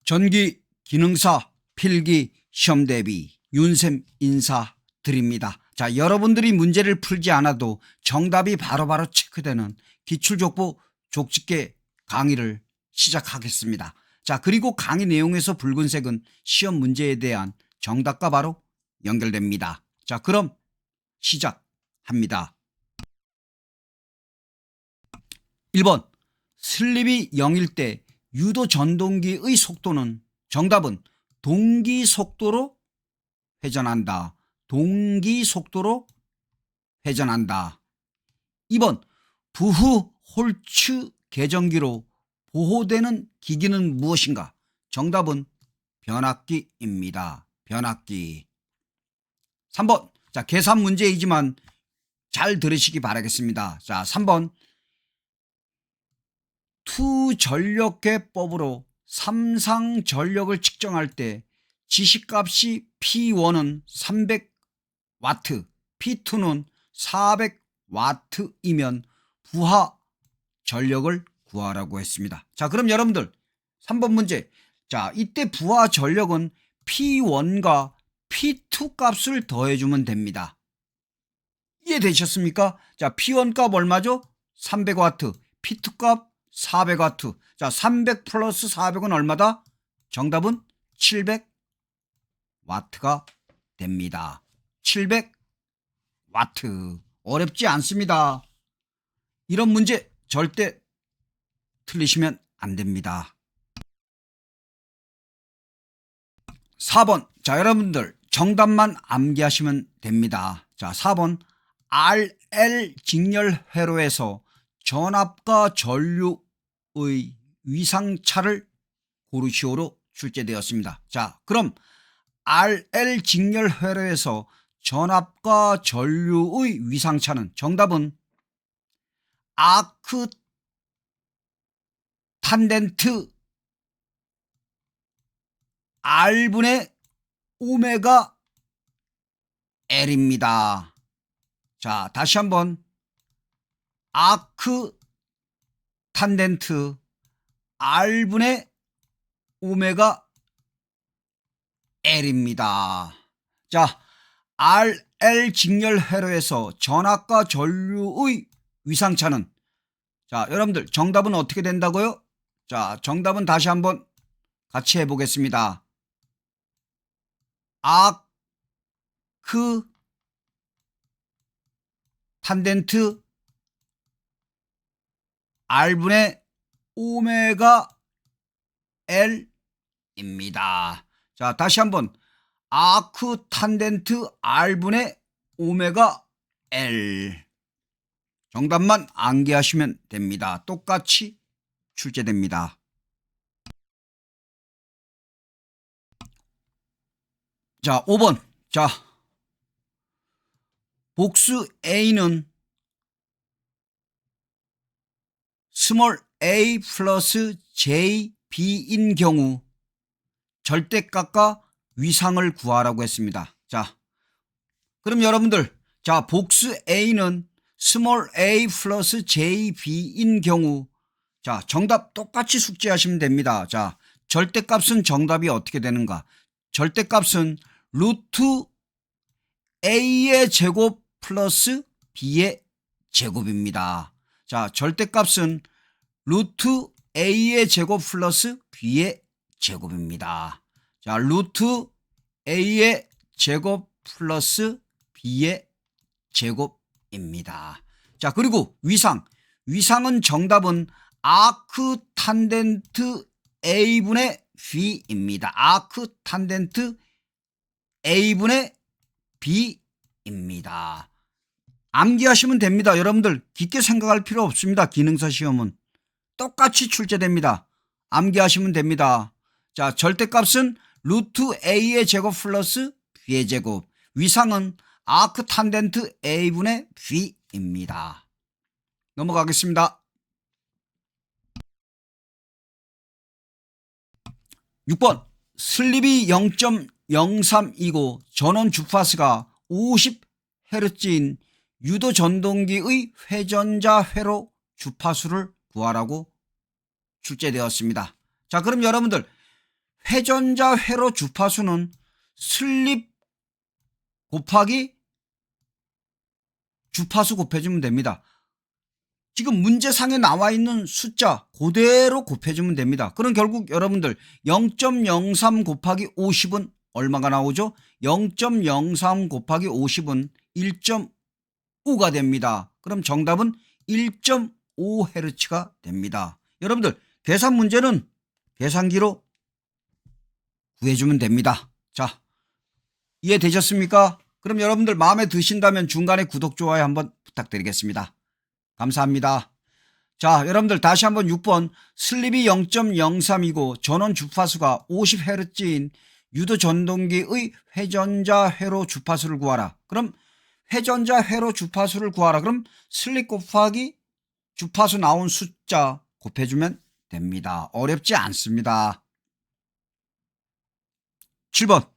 전기 기능사 필기 시험 대비 윤쌤 인사드립니다. 자, 여러분들이 문제를 풀지 않아도 정답이 바로바로 체크되는 기출족보 족집게 강의를 시작하겠습니다. 자, 그리고 강의 내용에서 붉은색은 시험 문제에 대한 정답과 바로 연결됩니다. 자, 그럼 시작합니다. 1번 슬립이 0일 때 유도 전동기의 속도는, 정답은 동기속도로 회전한다. 동기속도로 회전한다. 2번 부후 홀츠 계정기로 보호되는 기기는 무엇인가? 정답은 변압기입니다. 변압기. 3번, 자, 계산 문제이지만 잘 들으시기 바라겠습니다. 자, 3번 투전력계법으로 삼상 전력을 측정할 때 지시값이 P1은 300W, P2는 400W이면 부하 전력을 구하라고 했습니다. 자, 그럼 여러분들 3번 문제. 자, 이때 부하 전력은 P1과 P2 값을 더해주면 됩니다. 이해되셨습니까? 자, P1 값 얼마죠? 300W, P2 값 400W. 자, 300 플러스 400은 얼마다? 정답은 700W가 됩니다. 700W. 어렵지 않습니다. 이런 문제 절대 틀리시면 안 됩니다. 4번. 자, 여러분들 정답만 암기하시면 됩니다. 자, 4번 RL 직렬 회로에서 전압과 전류의 위상차를 고르시오로 출제되었습니다. 자, 그럼 RL 직렬 회로에서 전압과 전류의 위상차는, 정답은 아크 탄덴트 R분의 오메가 L입니다. 자, 다시 한번 아크 탄덴트 R분의 오메가 L입니다. 자, RL 직렬 회로에서 전압과 전류의 위상차는, 자, 여러분들 정답은 어떻게 된다고요? 자, 정답은 다시 한번 같이 해보겠습니다. 아크 탄덴트 R분의 오메가 L입니다. 자, 다시 한번 아크 탄덴트 R분의 오메가 L. 정답만 암기하시면 됩니다. 똑같이 출제됩니다. 자, 5번. 자, 복수 A는 스몰 a 플러스 jb인 경우 절대값과 위상을 구하라고 했습니다. 자, 그럼 여러분들, 자, 복수 A는 스몰 a 플러스 jb인 경우, 자, 정답 똑같이 숙지하시면 됩니다. 자, 절대값은 정답이 어떻게 되는가? 절대값은 루트 a의 제곱 플러스 b의 제곱입니다. 자, 절대값은 루트 a의 제곱 플러스 b의 제곱입니다. 자, 루트 a의 제곱 플러스 b의 제곱입니다. 자, 그리고 위상은 정답은 아크 탄덴트 a분의 b입니다. 아크 탄덴트 a분의 b입니다. 암기하시면 됩니다. 여러분들 깊게 생각할 필요 없습니다. 기능사 시험은 똑같이 출제됩니다. 암기하시면 됩니다. 자, 절대값은 루트 a의 제곱 플러스 b의 제곱, 위상은 아크 탄덴트 a분의 b입니다. 넘어가겠습니다. 6번 슬립이 0.03이고 전원 주파수가 50Hz인 유도 전동기의 회전자 회로 주파수를 구하라고 출제되었습니다. 자, 그럼 여러분들 회전자 회로 주파수는 슬립 곱하기 주파수 곱해주면 됩니다. 지금 문제상에 나와 있는 숫자 그대로 곱해주면 됩니다. 그럼 결국 여러분들 0.03 곱하기 50은 얼마가 나오죠? 0.03 곱하기 50은 1.5가 됩니다. 그럼 정답은 1.5Hz가 됩니다. 여러분들 계산 문제는 계산기로 구해주면 됩니다. 자, 이해되셨습니까? 그럼 여러분들 마음에 드신다면 중간에 구독, 좋아요 한번 부탁드리겠습니다. 감사합니다. 자, 여러분들 다시 한번 6번 슬립이 0.03이고 전원 주파수가 50Hz인 유도 전동기의 회전자 회로 주파수를 구하라. 그럼 회전자 회로 주파수를 구하라. 그럼 슬립 곱하기 주파수 나온 숫자 곱해주면 됩니다. 어렵지 않습니다. 7번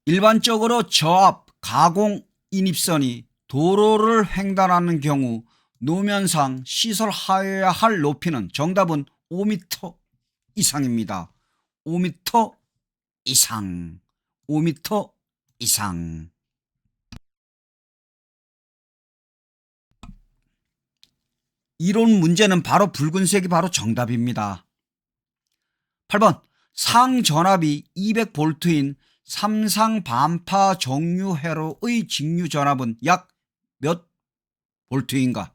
일반적으로 저압 가공 인입선이 도로를 횡단하는 경우 노면상 시설하여야 할 높이는 정답은 5m 이상입니다. 5m 이상. 5m 이상. 이론 문제는 바로 붉은색이 바로 정답입니다. 8번 상전압이 200V인 삼상 반파 정유 회로의 직류 전압은 약 몇 볼트인가?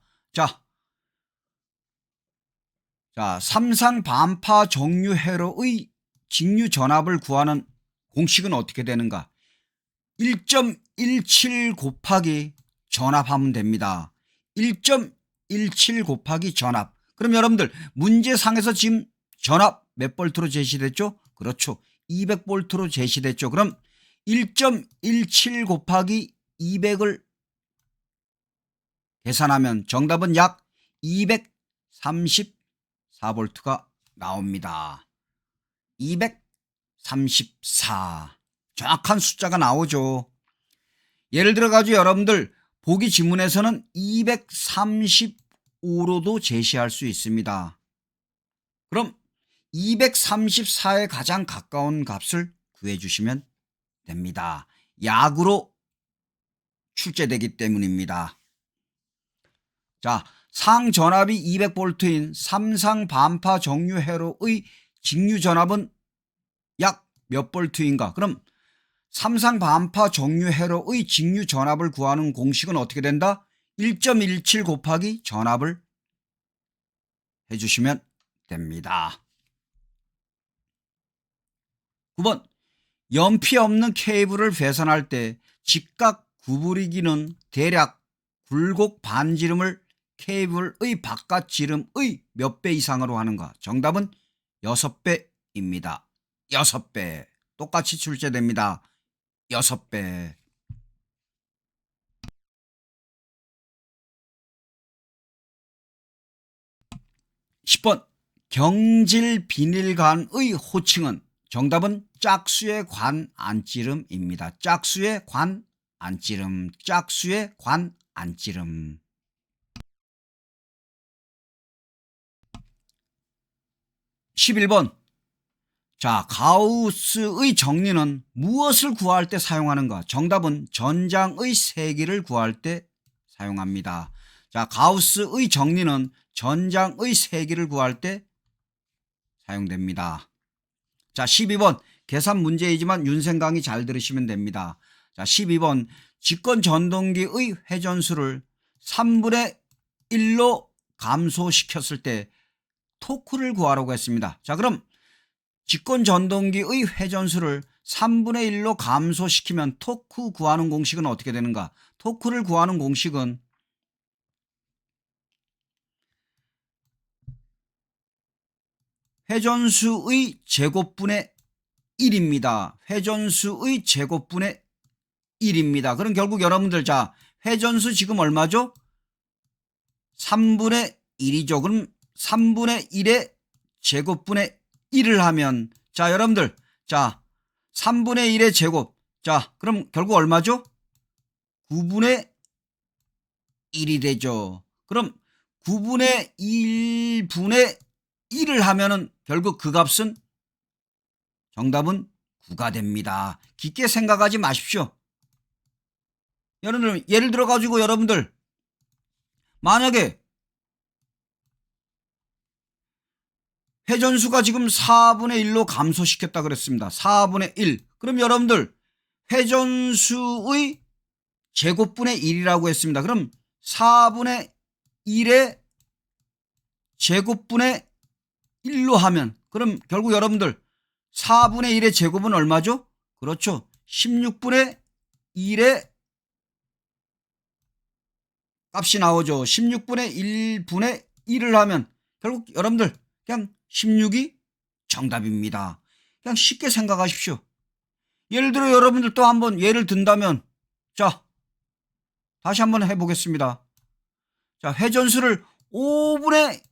자, 삼상 반파 정유 회로의 직류 전압을 구하는 공식은 어떻게 되는가? 1.17 곱하기 전압하면 됩니다. 1.17 곱하기 전압. 그럼 여러분들 문제상에서 지금 전압 몇 볼트로 제시됐죠? 그렇죠. 200볼트로 제시됐죠. 그럼 1.17 곱하기 200을 계산하면 정답은 약 234볼트가 나옵니다. 234. 정확한 숫자가 나오죠. 예를 들어 가지고 여러분들 보기 지문에서는 235로도 제시할 수 있습니다. 그럼 234에 가장 가까운 값을 구해주시면 됩니다. 약으로 출제되기 때문입니다. 자, 상전압이 200볼트인 삼상 반파 정유 회로의 직류 전압은 약 몇 볼트인가? 그럼 삼상 반파 정유 회로의 직류 전압을 구하는 공식은 어떻게 된다? 1.17 곱하기 전압을 해주시면 됩니다. 9번 연피 없는 케이블을 배선할 때 직각 구부리기는 대략 굴곡 반지름을 케이블의 바깥 지름의 몇 배 이상으로 하는가? 정답은 6배입니다. 6배. 똑같이 출제됩니다. 6배. 10번 경질 비닐관의 호칭은 정답은 짝수의 관 안찌름입니다. 짝수의 관 안찌름. 짝수의 관 안찌름. 11번 자, 가우스의 정리는 무엇을 구할 때 사용하는가? 정답은 전장의 세기를 구할 때 사용합니다. 자, 가우스의 정리는 전장의 세기를 구할 때 사용됩니다. 자, 12번 계산 문제이지만 윤생강의 잘 들으시면 됩니다. 자, 12번 직권 전동기의 회전수를 3분의 1로 감소시켰을 때 토크를 구하라고 했습니다. 자, 그럼 직권 전동기의 회전수를 3분의 1로 감소시키면 토크 구하는 공식은 어떻게 되는가? 토크를 구하는 공식은 회전수의 제곱분의 1입니다. 회전수의 제곱분의 1입니다. 그럼 결국 여러분들 자, 회전수 지금 얼마죠? 3분의 1이죠. 그럼 3분의 1의 제곱분의 1을 하면 자, 여러분들 자, 3분의 1의 제곱. 자, 그럼 결국 얼마죠? 9분의 1이 되죠. 그럼 9분의 1 1분의 1을 하면은 결국 그 값은 정답은 9가 됩니다. 깊게 생각하지 마십시오. 여러분들 예를 들어 가지고 여러분들 만약에 회전수가 지금 4분의 1로 감소시켰다 그랬습니다. 4분의 1. 그럼 여러분들 회전수의 제곱분의 1이라고 했습니다. 그럼 4분의 1의 제곱분의 1로 하면 그럼 결국 여러분들 4분의 1의 제곱은 얼마죠? 그렇죠. 16분의 1의 값이 나오죠. 16분의 1분의 1을 하면 결국 여러분들 그냥 16이 정답입니다. 그냥 쉽게 생각하십시오. 예를 들어 여러분들 또 한번 예를 든다면 자 다시 한번 해보겠습니다. 자 회전수를 5분의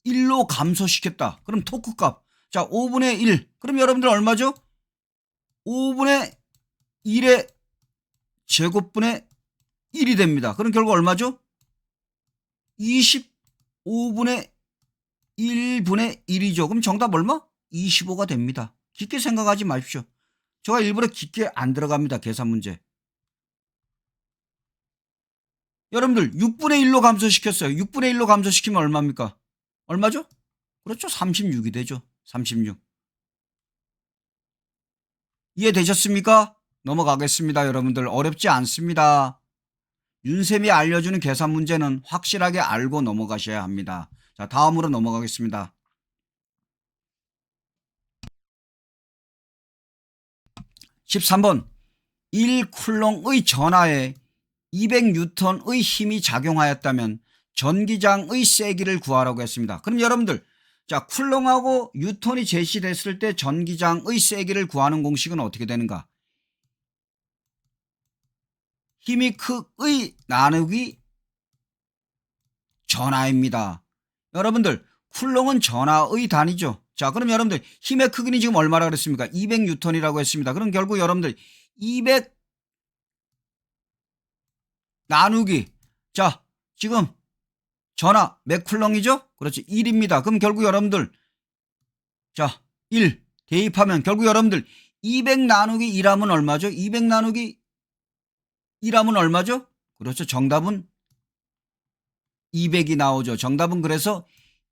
1로 감소시켰다. 그럼 토크값 자 5분의 1 그럼 여러분들 얼마죠? 5분의 1의 제곱분의 1이 됩니다. 그럼 결국 얼마죠? 25분의 1분의 1이죠. 그럼 정답 얼마? 25가 됩니다. 깊게 생각하지 마십시오. 제가 일부러 깊게 안 들어갑니다. 계산 문제. 여러분들 6분의 1로 감소시켰어요. 6분의 1로 감소시키면 얼마입니까? 얼마죠? 그렇죠. 36이 되죠. 36. 이해되셨습니까? 넘어가겠습니다. 여러분들 어렵지 않습니다. 윤쌤이 알려주는 계산 문제는 확실하게 알고 넘어가셔야 합니다. 자, 다음으로 넘어가겠습니다. 13번 1쿨롱의 전하에 200N의 힘이 작용하였다면 전기장의 세기를 구하라고 했습니다. 그럼 여러분들 자 쿨롱하고 뉴턴이 제시됐을 때 전기장의 세기를 구하는 공식은 어떻게 되는가? 힘이 크의 나누기 전하입니다. 여러분들 쿨롱은 전하의 단위죠. 자 그럼 여러분들 힘의 크기는 지금 얼마라고 그랬습니까? 200N이라고 했습니다. 그럼 결국 여러분들 200 나누기 자 지금 전하 몇 쿨롱이죠? 그렇지 1입니다. 그럼 결국 여러분들 자 1 대입하면 결국 여러분들 200 나누기 1하면 얼마죠? 200 나누기 1하면 얼마죠? 그렇죠. 정답은 200이 나오죠. 정답은 그래서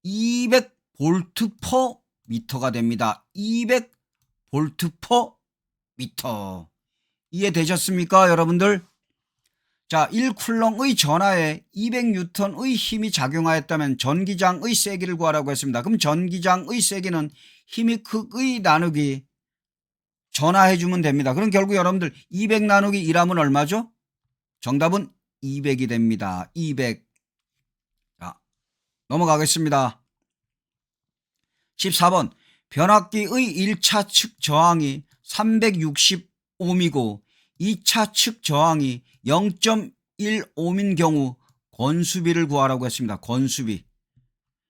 200V 퍼 미터가 됩니다. 200V 퍼 미터. 이해되셨습니까 여러분들? 자 1쿨롱의 전하에 200N의 힘이 작용하였다면 전기장의 세기를 구하라고 했습니다. 그럼 전기장의 세기는 힘이 크의 나누기 전하해주면 됩니다. 그럼 결국 여러분들 200 나누기 1하면 얼마죠? 정답은 200이 됩니다. 200. 자, 넘어가겠습니다. 14번 변압기의 1차 측 저항이 360옴이고 2차 측 저항이 0.1옴인 경우 권수비를 구하라고 했습니다. 권수비.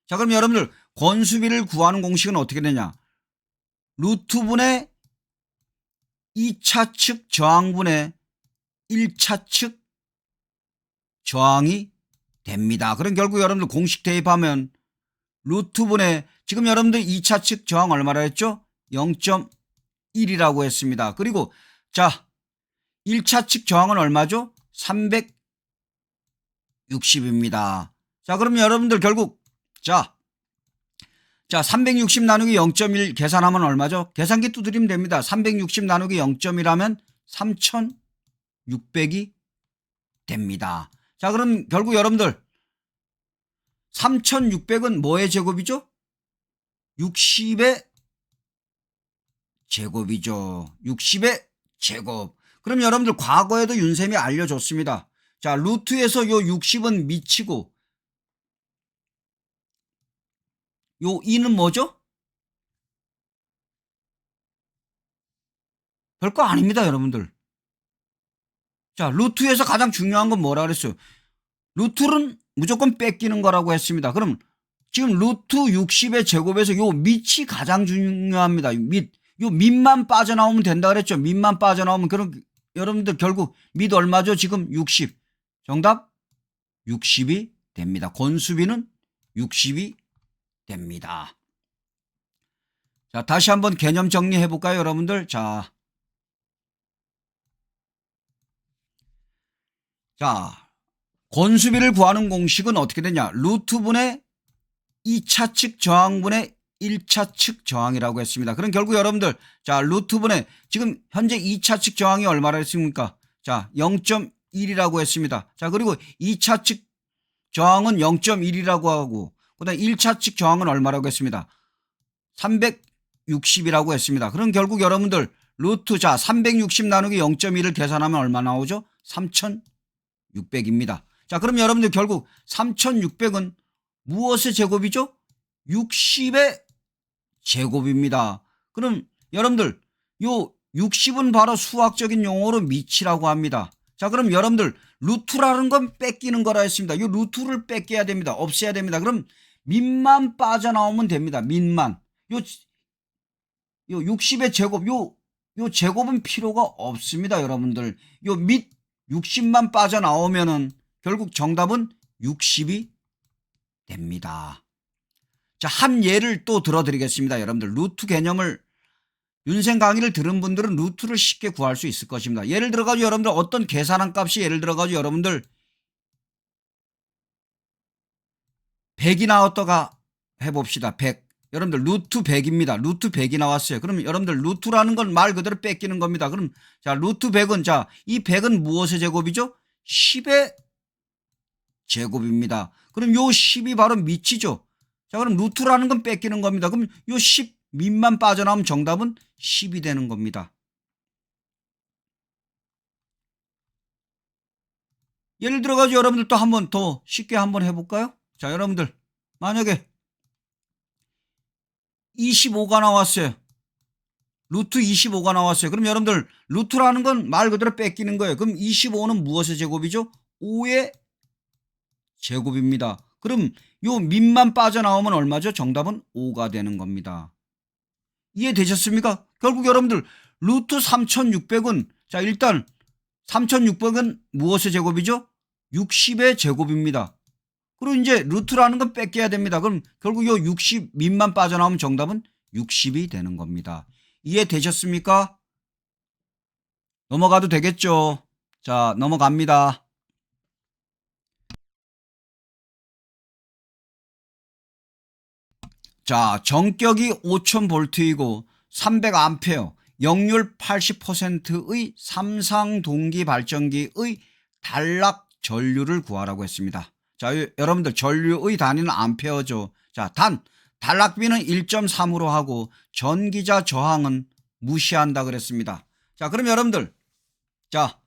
자 그럼 여러분들 권수비를 구하는 공식은 어떻게 되냐? 루트분의 2차 측 저항분의 1차 측 저항이 됩니다. 그럼 결국 여러분들 공식 대입하면 루트분의 지금 여러분들 2차 측 저항 얼마라 했죠? 0.1이라고 했습니다. 그리고 자 1차 측 저항은 얼마죠? 360입니다. 자 그럼 여러분들 결국 자 360 나누기 0.1 계산하면 얼마죠? 계산기 두드리면 됩니다. 360 나누기 0.1하면 3600이 됩니다. 자 그럼 결국 여러분들 3600은 뭐의 제곱이죠? 60의 제곱이죠. 60의 제곱. 그럼 여러분들 과거에도 윤쌤이 알려줬습니다. 자 루트에서 요 60은 미치고 요 2는 뭐죠? 별거 아닙니다 여러분들. 자 루트에서 가장 중요한 건 뭐라 그랬어요? 루트는 무조건 뺏기는 거라고 했습니다. 그럼 지금 루트 60의 제곱에서 요 밑이 가장 중요합니다. 요 밑만 빠져나오면 된다 그랬죠. 밑만 빠져나오면 그럼 여러분들 결국 밑 얼마죠? 지금 60. 정답 60이 됩니다. 권수비는 60이 됩니다. 자, 다시 한번 개념 정리해 볼까요, 여러분들? 자, 권수비를 구하는 공식은 어떻게 되냐? 루트분의 2차 측 저항분의 1차 측 저항이라고 했습니다. 그럼 결국 여러분들, 자, 루트분의 지금 현재 2차 측 저항이 얼마나 했습니까? 자, 0.1이라고 했습니다. 자, 그리고 2차 측 저항은 0.1이라고 하고, 그 다음에 1차 측 저항은 얼마라고 했습니다. 360이라고 했습니다. 그럼 결국 여러분들, 루트, 자, 360 나누기 0.1을 계산하면 얼마 나오죠? 3600입니다. 자, 그럼 여러분들 결국 3600은 무엇의 제곱이죠? 60의 제곱입니다. 그럼 여러분들 요 60은 바로 수학적인 용어로 미치라고 합니다. 자, 그럼 여러분들 루트라는 건 뺏기는 거라 했습니다. 요 루트를 뺏겨야 됩니다. 없애야 됩니다. 그럼 민만 빠져나오면 됩니다. 민만. 요 60의 제곱, 요 제곱은 필요가 없습니다. 여러분들 요 밑 60만 빠져나오면은 결국 정답은 60이 됩니다. 자, 한 예를 또 들어드리겠습니다. 여러분들 루트 개념을 윤생 강의를 들은 분들은 루트를 쉽게 구할 수 있을 것입니다. 예를 들어가지고 여러분들 어떤 계산한 값이 예를 들어가지고 여러분들 100이 나왔다가 해봅시다. 100. 여러분들 루트 100입니다. 루트 100이 나왔어요. 그럼 여러분들 루트라는 건 말 그대로 뺏기는 겁니다. 그럼 자, 루트 100은 자, 이 100은 무엇의 제곱이죠? 10의 제곱입니다. 그럼 요 10이 바로 미치죠. 자, 그럼 루트라는 건 뺏기는 겁니다. 그럼 요 10 밑만 빠져나오면 정답은 10이 되는 겁니다. 예를 들어가지고 여러분들 또 한번 더 쉽게 한번 해볼까요? 자, 여러분들 만약에 25가 나왔어요. 루트 25가 나왔어요. 그럼 여러분들 루트라는 건 말 그대로 뺏기는 거예요. 그럼 25는 무엇의 제곱이죠? 5의 제곱입니다. 그럼 요 밑만 빠져나오면 얼마죠? 정답은 5가 되는 겁니다. 이해되셨습니까? 결국 여러분들 루트 3600은 자, 일단 3600은 무엇의 제곱이죠? 60의 제곱입니다. 그리고 이제 루트라는 건 뺏겨야 됩니다. 그럼 결국 요 60 밑만 빠져나오면 정답은 60이 되는 겁니다. 이해되셨습니까? 넘어가도 되겠죠? 자, 넘어갑니다. 자, 전격이 5000V이고 300A, 역률 80%의 삼상동기 발전기의 단락 전류를 구하라고 했습니다. 자, 여러분들 전류의 단위는 암페어죠. 자, 단락비는 1.3으로 하고 전기자 저항은 무시한다 그랬습니다. 자, 그럼 여러분들, 자,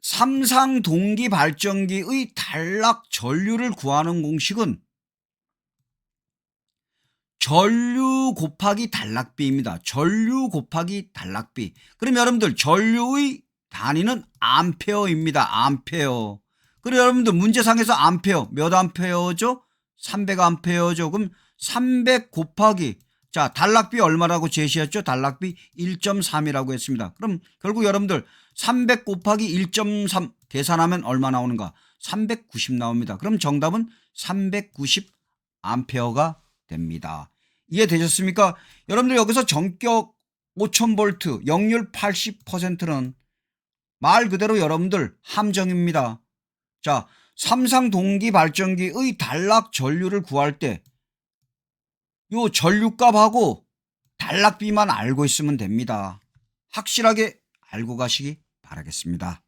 삼상동기 발전기의 단락 전류를 구하는 공식은 전류 곱하기 단락비입니다. 전류 곱하기 단락비. 그럼 여러분들 전류의 단위는 암페어입니다. 암페어. 그럼 여러분들 문제상에서 암페어 몇 암페어죠? 300암페어죠. 그럼 300 곱하기 자, 단락비 얼마라고 제시했죠? 단락비 1.3이라고 했습니다. 그럼 결국 여러분들 300 곱하기 1.3 계산하면 얼마 나오는가? 390 나옵니다. 그럼 정답은 390 암페어가 됩니다. 이해되셨습니까? 여러분들 여기서 전격 5000V, 역률 80%는 말 그대로 여러분들 함정입니다. 자, 삼상동기 발전기의 단락 전류를 구할 때 요 전류값하고 단락비만 알고 있으면 됩니다. 확실하게 알고 가시기 바라겠습니다.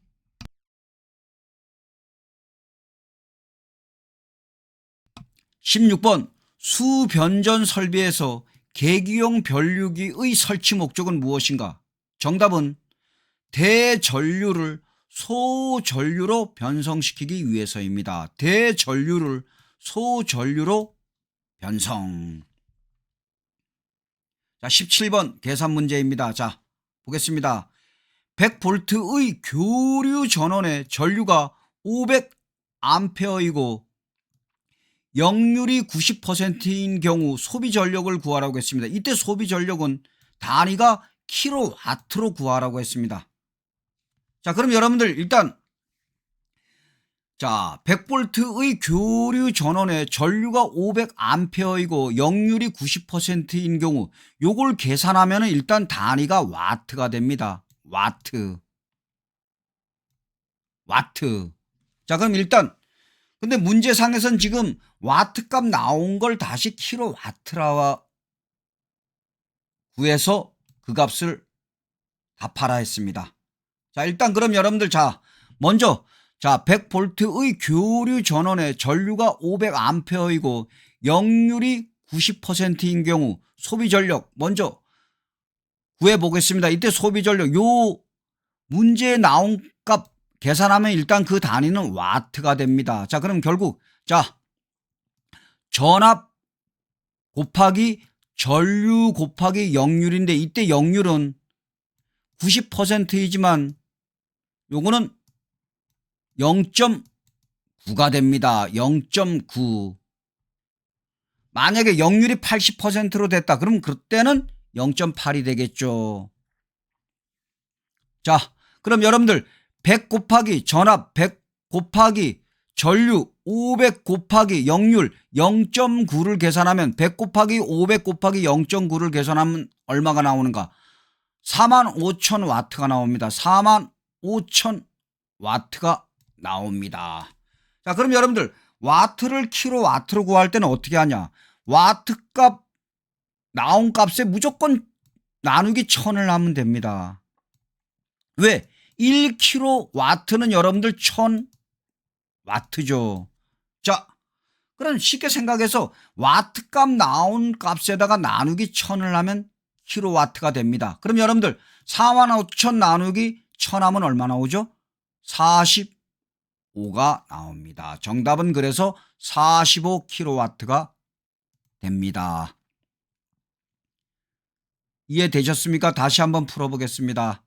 16번 수변전 설비에서 계기용 변류기의 설치 목적은 무엇인가? 정답은 대전류를 소전류로 변성시키기 위해서입니다. 대전류를 소전류로 변성. 자, 17번 계산 문제입니다. 자, 보겠습니다. 100V의 교류 전원의 전류가 500A이고 역률이 90%인 경우 소비 전력을 구하라고 했습니다. 이때 소비 전력은 단위가 킬로와트로 구하라고 했습니다. 자, 그럼 여러분들 일단 자, 100V의 교류 전원에 전류가 500A이고 역률이 90%인 경우 요걸 계산하면 일단 단위가 와트가 됩니다. 와트. 자, 그럼 일단 근데 문제상에선 지금 와트 값 나온 걸 다시 킬로와트라 구해서 그 값을 답하라 했습니다. 자, 일단 그럼 여러분들 먼저 100V의 교류 전원에 전류가 500A이고 역률이 90%인 경우 소비 전력 먼저 구해 보겠습니다. 이때 소비 전력 요 문제에 나온 값 계산하면 일단 그 단위는 와트가 됩니다. 자, 그럼 결국 전압 곱하기 전류 곱하기 역률인데 이때 역률은 90%이지만 요거는 0.9가 됩니다. 0.9. 만약에 역률이 80%로 됐다. 그럼 그때는 0.8이 되겠죠. 자, 그럼 여러분들 100 곱하기 전압 100 곱하기 전류 500 곱하기 역률 0.9를 계산하면 100 곱하기 500 곱하기 0.9를 계산하면 얼마가 나오는가? 45,000와트가 나옵니다. 45,000와트가 나옵니다. 자, 그럼 여러분들 와트를 킬로와트로 구할 때는 어떻게 하냐? 와트 값 나온 값에 무조건 나누기 1000을 하면 됩니다. 왜? 1킬로와트는 여러분들 1000와트죠. 자, 그럼 쉽게 생각해서 와트 값 나온 값에다가 나누기 1000을 하면 킬로와트가 됩니다. 그럼 여러분들 45,000 나누기 1000 하면 얼마 나오죠? 45가 나옵니다. 정답은 그래서 45킬로와트가 됩니다. 이해되셨습니까? 다시 한번 풀어보겠습니다.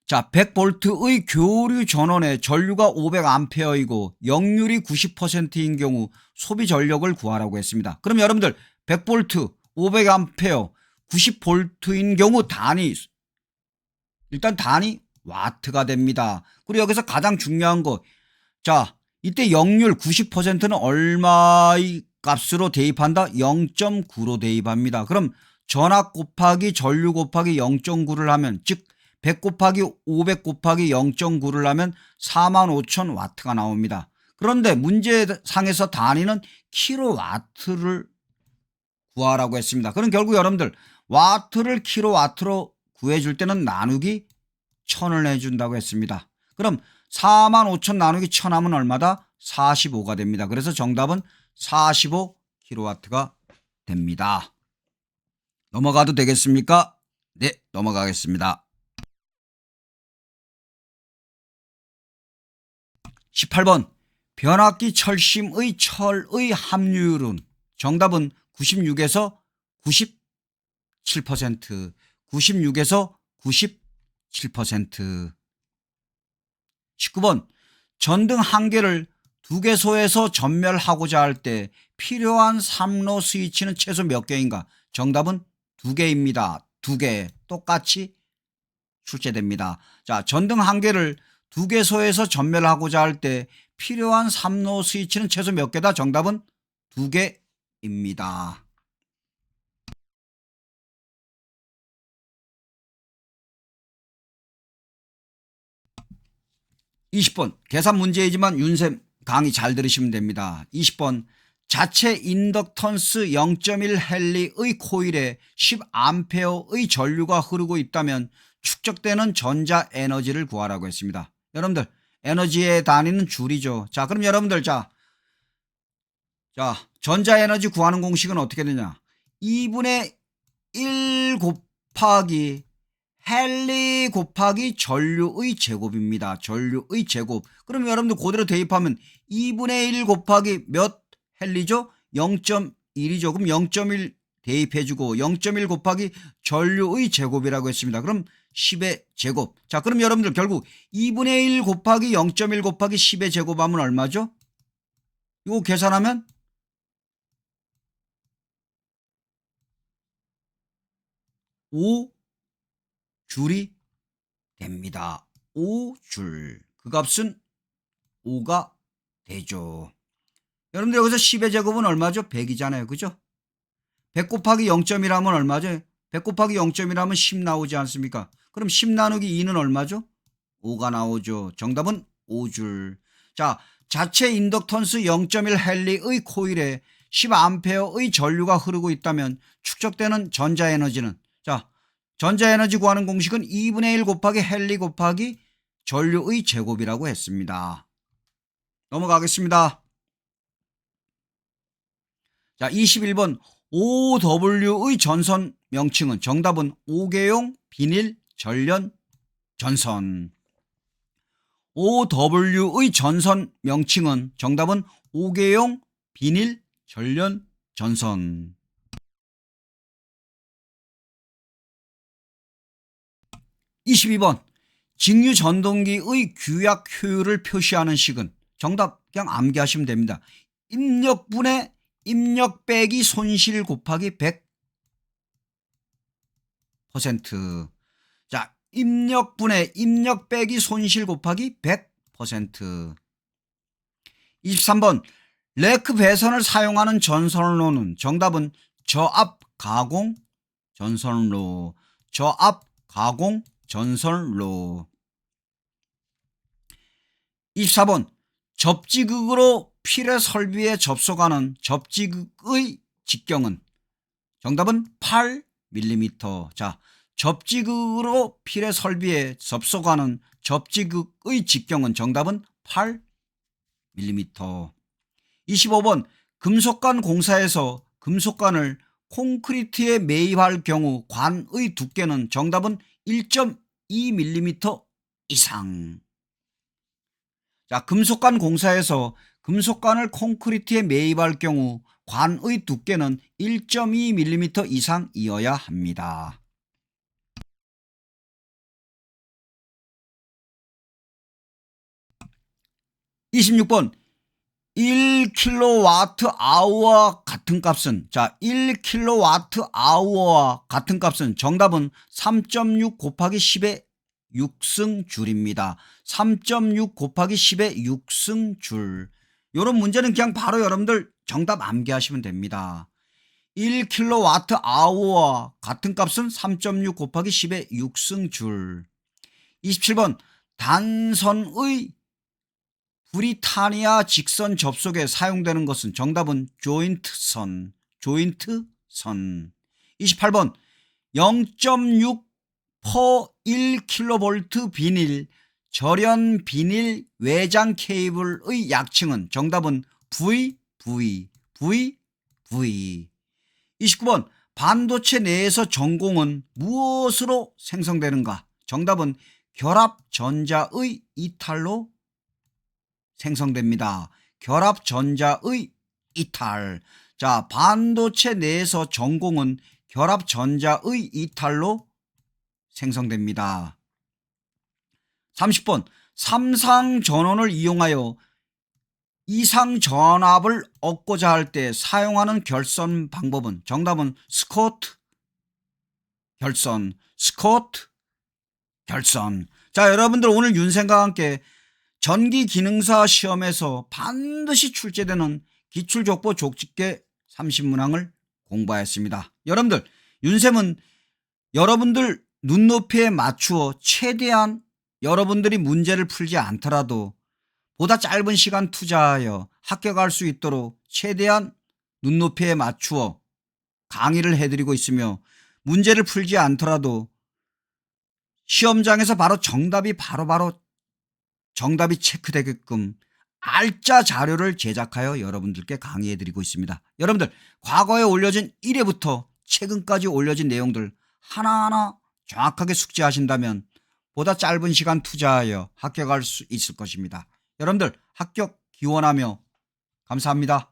자, 100V의 교류 전원에 전류가 500A이고 역률이 90%인 경우 소비 전력을 구하라고 했습니다. 그럼 여러분들 100V 500A 90V인 경우 일단 단위 와트가 됩니다. 그리고 여기서 가장 중요한 거, 이때 역률 90%는 얼마의 값으로 대입한다? 0.9로 대입합니다. 그럼 전압 곱하기 전류 곱하기 0.9를 하면 즉 100 곱하기 500 곱하기 0.9를 하면 45,000와트가 나옵니다. 그런데 문제상에서 단위는 킬로와트를 구하라고 했습니다. 그럼 결국 여러분들 와트를 킬로와트로 구해줄 때는 나누기 1000을 해준다고 했습니다. 그럼 45,000 나누기 1000 하면 얼마다? 45가 됩니다. 그래서 정답은 45킬로와트가 됩니다. 넘어가도 되겠습니까? 네, 넘어가겠습니다. 18번 변압기 철심의 철의 함유율은 정답은 96에서 97%, 96에서 97%. 19번 전등 한 개를 2개소에서 전멸하고자 할 때 필요한 삼로 스위치는 최소 몇 개인가? 정답은 2개입니다. 2개 똑같이 출제됩니다. 자, 전등 한 개를 2개소에서 전멸하고자 할 때 필요한 삼로 스위치는 최소 몇 개다? 정답은 2개입니다. 20번 계산 문제이지만 윤쌤 강의 잘 들으시면 됩니다. 20번 자체 인덕턴스 0.1 헨리의 코일에 10A의 전류가 흐르고 있다면 축적되는 전자 에너지를 구하라고 했습니다. 여러분들 에너지의 단위는 줄이죠. 자, 그럼 여러분들 전자 에너지 구하는 공식은 어떻게 되냐? 2분의 1 곱하기 헨리 곱하기 전류의 제곱입니다. 전류의 제곱. 그럼 여러분들 그대로 대입하면 2분의 1 곱하기 몇 헨리죠? 0.1이죠. 그럼 0.1 대입해주고 0.1 곱하기 전류의 제곱이라고 했습니다. 그럼 10의 제곱. 자, 그럼 여러분들 결국 2분의 1 곱하기 0.1 곱하기 10의 제곱하면 얼마죠? 이거 계산하면 5줄이 됩니다. 5줄. 그 값은 5가 되죠. 여러분들 여기서 10의 제곱은 얼마죠? 100이잖아요. 그죠? 100 곱하기 0점이라면 얼마죠? 100 곱하기 0점이라면 10 나오지 않습니까? 그럼 10 나누기 2는 얼마죠? 5가 나오죠. 정답은 5줄. 자, 자체 인덕턴스 0.1 헨리의 코일에 10A의 전류가 흐르고 있다면 축적되는 전자에너지는, 자, 전자에너지 구하는 공식은 2분의 1 곱하기 헨리 곱하기 전류의 제곱이라고 했습니다. 넘어가겠습니다. 자, 21번 OW의 전선 명칭은, 정답은 5개용 비닐 전련 전선. OW의 전선 명칭은, 정답은 5개용 비닐 전련 전선. 22번 직류 전동기의 규약 효율을 표시하는 식은, 정답 그냥 암기하시면 됩니다. 입력분의 입력 빼기 손실 곱하기 100%. 자, 입력분의 입력 빼기 손실 곱하기 100%. 23번 레크 배선을 사용하는 전선로는, 정답은 저압 가공 전선로. 저압 가공 전선로. 24번 접지극으로 필의 설비에 접속하는 접지극의 직경은, 정답은 8mm. 자, 접지극으로 필의 설비에 접속하는 접지극의 직경은, 정답은 8mm. 25번 금속관 공사에서 금속관을 콘크리트에 매입할 경우 관의 두께는, 정답은 1.2mm 이상. 자, 금속관 공사에서 금속관을 콘크리트에 매입할 경우 관의 두께는 1.2mm 이상이어야 합니다. 26번 1kWh와 같은 값은, 자, 1kWh와 같은 값은, 정답은 3.6 곱하기 10의 6승줄입니다. 3.6 곱하기 10의 6승줄. 이런 문제는 그냥 바로 여러분들 정답 암기하시면 됩니다. 1kWh와 같은 값은 3.6 곱하기 10의 6승줄. 27번 단선의 브리타니아 직선 접속에 사용되는 것은, 정답은 조인트선. 조인트선. 28번 0.6 퍼 1kV 비닐 절연 비닐 외장 케이블의 약칭은, 정답은 VV. 29번 반도체 내에서 전공은 무엇으로 생성되는가? 정답은 결합 전자의 이탈로 생성됩니다. 결합 전자의 이탈. 자, 반도체 내에서 전공은 결합 전자의 이탈로 생성됩니다. 30번 삼상 전원을 이용하여 이상 전압을 얻고자 할 때 사용하는 결선 방법은, 정답은 스코트 결선. 스코트 결선. 자, 여러분들 오늘 윤생과 함께 전기기능사 시험에서 반드시 출제되는 기출족보 족집계 30문항을 공부하였습니다. 여러분들, 윤쌤은 여러분들 눈높이에 맞추어 최대한 여러분들이 문제를 풀지 않더라도 보다 짧은 시간 투자하여 합격할 수 있도록 최대한 눈높이에 맞추어 강의를 해드리고 있으며, 문제를 풀지 않더라도 시험장에서 바로 정답이 정답이 체크되게끔 알짜 자료를 제작하여 여러분들께 강의해드리고 있습니다. 여러분들 과거에 올려진 1회부터 최근까지 올려진 내용들 하나하나 정확하게 숙지하신다면 보다 짧은 시간 투자하여 합격할 수 있을 것입니다. 여러분들 합격 기원하며 감사합니다.